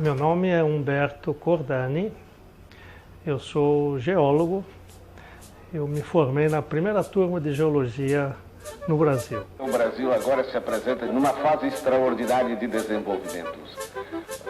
Meu nome é Humberto Cordani, eu sou geólogo, eu me formei na primeira turma de geologia no Brasil. O Brasil agora se apresenta numa fase extraordinária de desenvolvimento.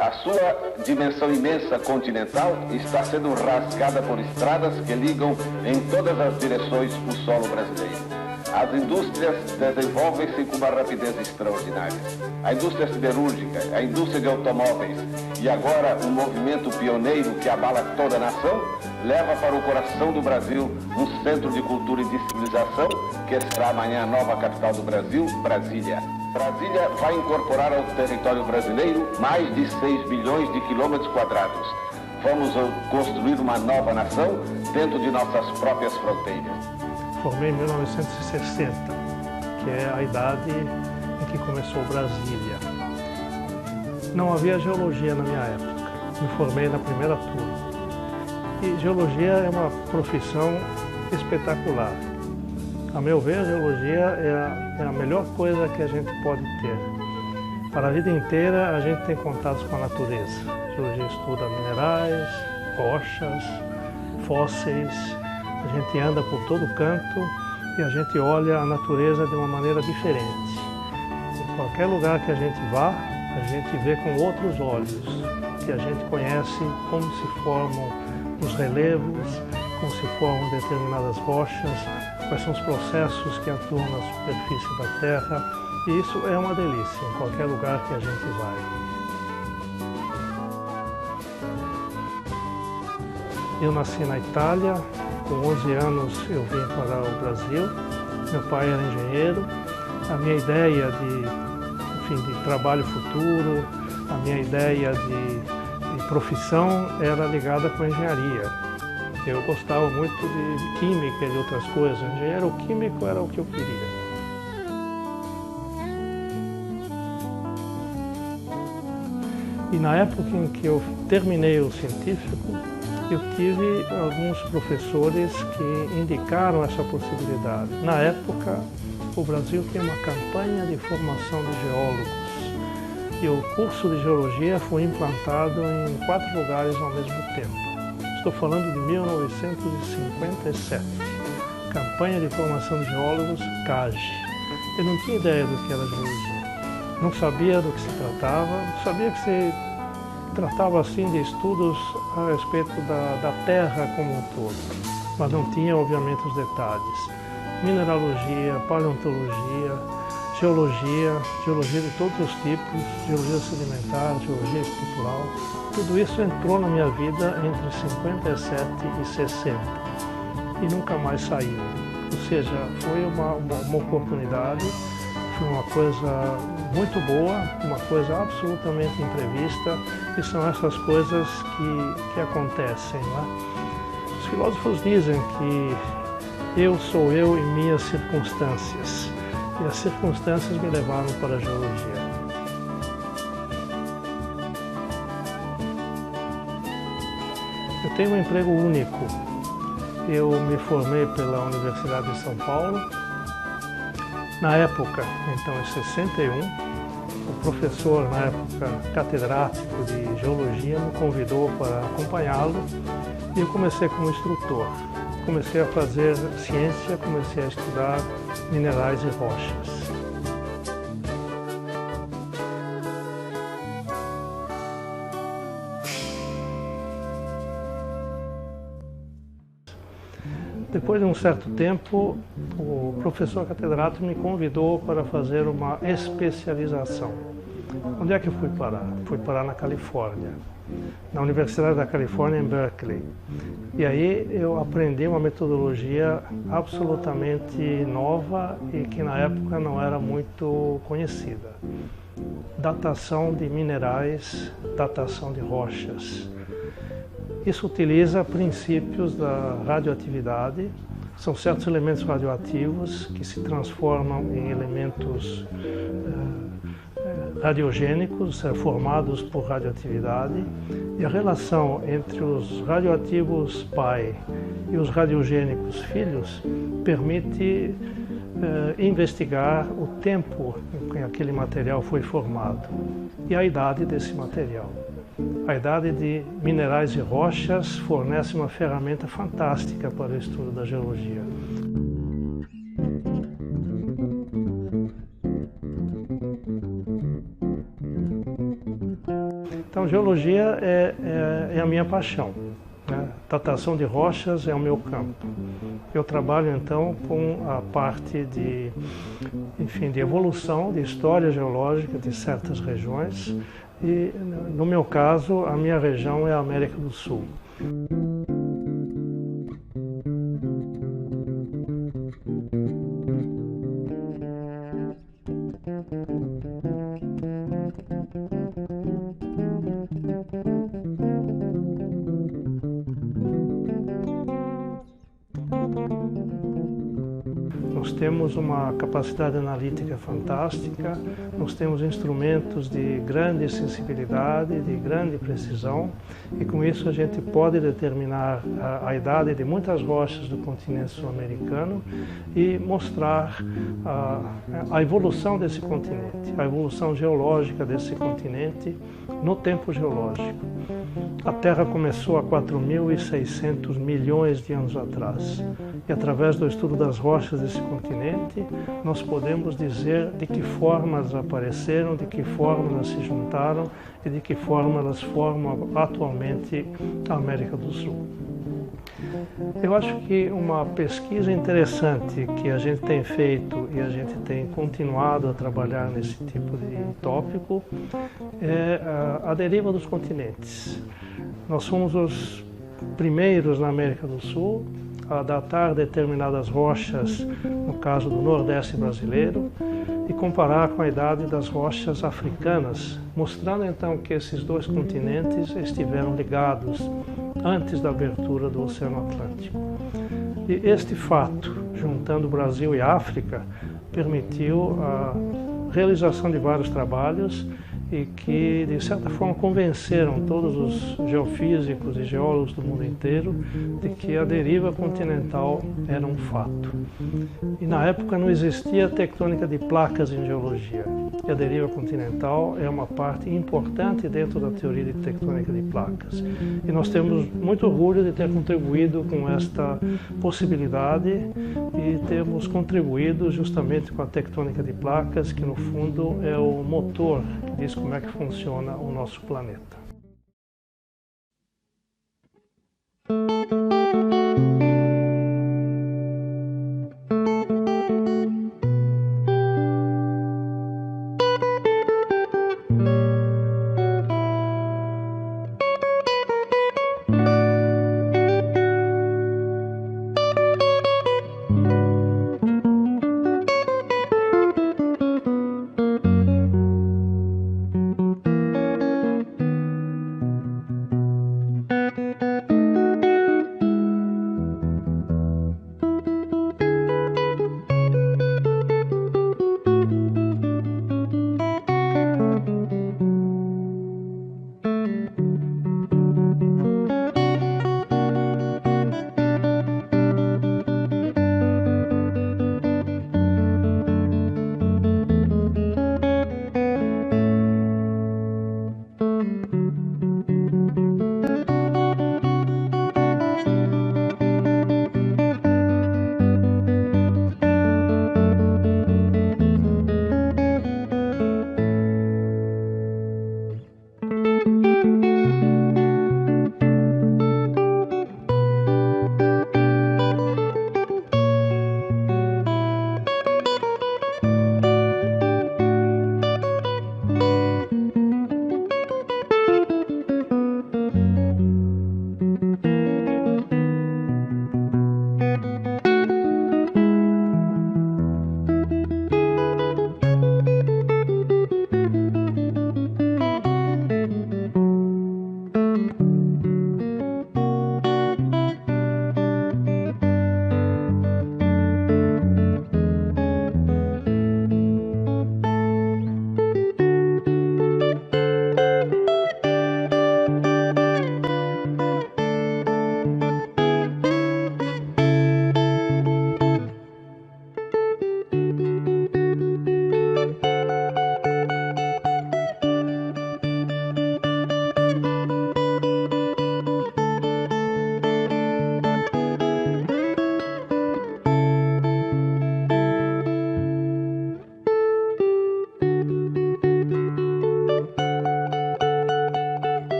A sua dimensão imensa continental está sendo rasgada por estradas que ligam em todas as direções o solo brasileiro. As indústrias desenvolvem-se com uma rapidez extraordinária. A indústria siderúrgica, a indústria de automóveis e agora um movimento pioneiro que abala toda a nação, leva para o coração do Brasil um centro de cultura e de civilização que será amanhã a nova capital do Brasil, Brasília. Brasília vai incorporar ao território brasileiro mais de 6 bilhões de quilômetros quadrados. Vamos construir uma nova nação dentro de nossas próprias fronteiras. Formei em 1960, que é a idade em que começou Brasília. Não havia geologia na minha época, me formei na primeira turma. E geologia é uma profissão espetacular. A meu ver, a geologia é a melhor coisa que a gente pode ter. Para a vida inteira, a gente tem contatos com a natureza. A geologia estuda minerais, rochas, fósseis. A gente anda por todo canto e a gente olha a natureza de uma maneira diferente. Em qualquer lugar que a gente vá, a gente vê com outros olhos, que a gente conhece como se formam os relevos, como se formam determinadas rochas, quais são os processos que atuam na superfície da Terra. E isso é uma delícia em qualquer lugar que a gente vai. Eu nasci na Itália. Com 11 anos eu vim para o Brasil, meu pai era engenheiro, a minha ideia de trabalho futuro, a minha ideia de profissão era ligada com a engenharia. Eu gostava muito de química e de outras coisas, engenheiro químico era o que eu queria. E na época em que eu terminei o científico, eu tive alguns professores que indicaram essa possibilidade. Na época, o Brasil tinha uma campanha de formação de geólogos e o curso de geologia foi implantado em 4 lugares ao mesmo tempo. Estou falando de 1957. Campanha de formação de geólogos, CAGE. Eu não tinha ideia do que era geologia. Não sabia do que se tratava, sabia que se tratava assim de estudos a respeito da Terra como um todo, mas não tinha obviamente os detalhes. Mineralogia, paleontologia, geologia de todos os tipos, geologia sedimentar, geologia estrutural, tudo isso entrou na minha vida entre 57 e 60 e nunca mais saiu. Ou seja, foi uma oportunidade, foi uma coisa muito boa, uma coisa absolutamente imprevista, e são essas coisas que acontecem. Né? Os filósofos dizem que eu sou eu em minhas circunstâncias, e as circunstâncias me levaram para a geologia. Eu tenho um emprego único. Eu me formei pela Universidade de São Paulo. Na época, então em 61, o professor, na época catedrático de geologia, me convidou para acompanhá-lo e eu comecei como instrutor. Comecei a fazer ciência, comecei a estudar minerais e rochas. Depois de um certo tempo, o professor catedrático me convidou para fazer uma especialização. Onde é que eu fui parar? Fui parar na Califórnia, na Universidade da Califórnia, em Berkeley. E aí eu aprendi uma metodologia absolutamente nova e que na época não era muito conhecida. Datação de minerais, datação de rochas. Isso utiliza princípios da radioatividade. São certos elementos radioativos que se transformam em elementos radiogênicos, formados por radioatividade. E a relação entre os radioativos pai e os radiogênicos filhos permite investigar o tempo em que aquele material foi formado e a idade desse material. A idade de minerais e rochas fornece uma ferramenta fantástica para o estudo da geologia. Então, geologia é a minha paixão, né? Datação de rochas é o meu campo. Eu trabalho, então, com a parte de evolução, de história geológica de certas regiões e, no meu caso, a minha região é a América do Sul. Nós temos uma capacidade analítica fantástica, nós temos instrumentos de grande sensibilidade, de grande precisão, e com isso a gente pode determinar a idade de muitas rochas do continente sul-americano e mostrar a evolução desse continente, a evolução geológica desse continente no tempo geológico. A Terra começou há 4.600 milhões de anos atrás. E através do estudo das rochas desse continente, nós podemos dizer de que forma elas apareceram, de que forma elas se juntaram e de que forma elas formam atualmente a América do Sul. Eu acho que uma pesquisa interessante que a gente tem feito e a gente tem continuado a trabalhar nesse tipo de tópico é a deriva dos continentes. Nós somos os primeiros na América do Sul a datar determinadas rochas, no caso do Nordeste brasileiro, e comparar com a idade das rochas africanas, mostrando então que esses dois continentes estiveram ligados antes da abertura do Oceano Atlântico. E este fato, juntando Brasil e África, permitiu a realização de vários trabalhos e que, de certa forma, convenceram todos os geofísicos e geólogos do mundo inteiro de que a deriva continental era um fato. E na época não existia tectônica de placas em geologia. E a deriva continental é uma parte importante dentro da teoria de tectônica de placas. E nós temos muito orgulho de ter contribuído com esta possibilidade e termos contribuído justamente com a tectônica de placas, que no fundo é o motor que diz como é que funciona o nosso planeta.